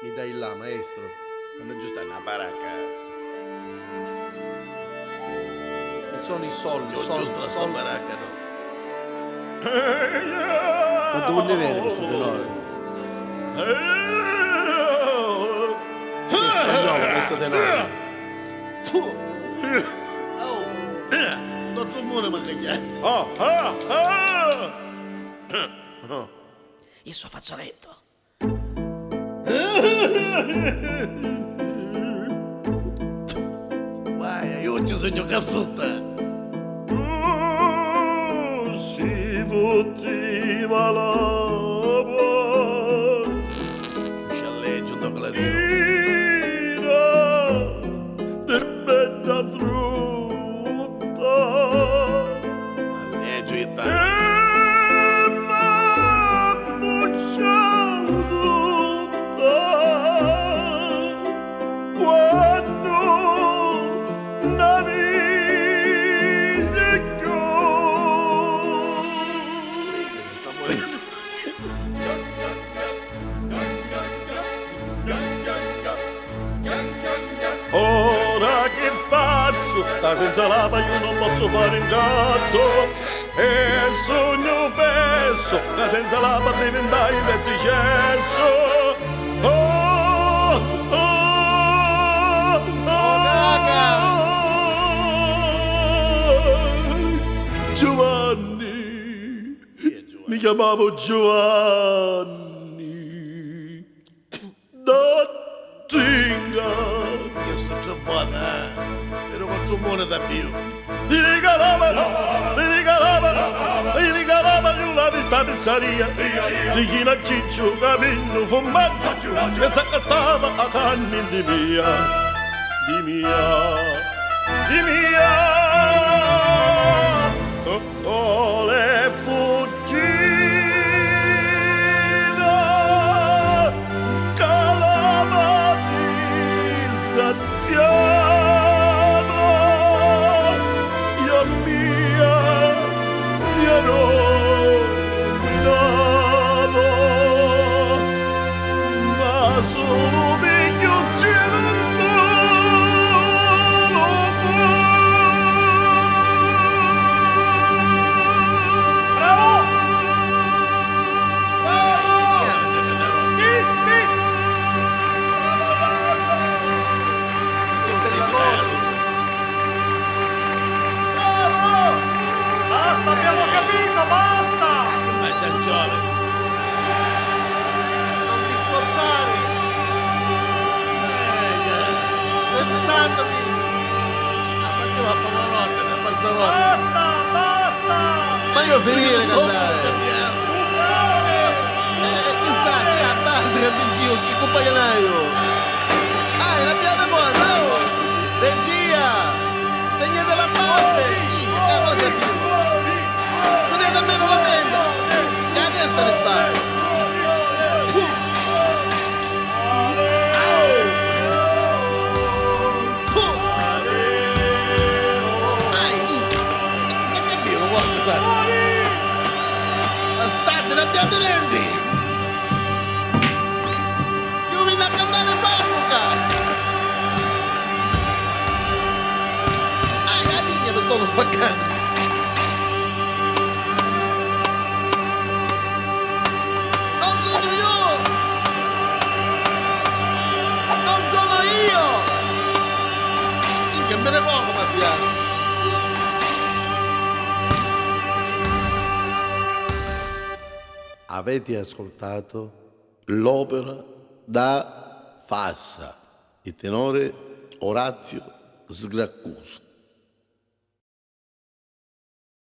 Mi dai là, maestro? Non è giusta una baracca. E sono i soldi, Non soldi, giusto la sua soldi. baracca, no. Ma dove ne viene questo denaro? Che è spagnolo questo denaro? Oh, non rumore ma cagliasti. Il suo fazzoletto. Guai, io ti sogno cassuta. Si fottiva l'ama Scialleggio, un clarino. de bella frutta Alleggio e e tanto. m'ammosciau tutta quando la vide Si sta morendo. ora che faccio? Da senza lava io non posso fare un cazzo. E il sogno perso, da senza lava diventai il verticesso. Oh, oh, Giovanni, mi chiamavo Giovanni da Zinga. Io sono giovane, ero con giovane da più. Mi regalavano una vista pescaria vicino a Ciccio, capino, formaggio che s'accattava a canne di mia. Coccole fuggina, calama disgraziato, io mia rovinavo, ma solo meglio Basta, abbiamo capito, basta! Ma è giovane. Non ti sforzare! Aspettandoti! Ma a Pavarotti, a Mazzarotti. Basta! Ma io finire cantare! Che sa, c'è a base che mi giro, chi compagnaio! Ah, l'abbiamo cosa, oh! Regia! Spegnete la base! Che cosa è più? Tenete almeno la tenda! Che a destra ne spara! Bastardi, l'abbiamo denti! Io vino a cantare fabbrica! La linea per todo spaccando! Non sono io! Non sono io! Che me ne poco, ma piano! Avete ascoltato l'opera da Fassa, il tenore Orazio Sgraccuso.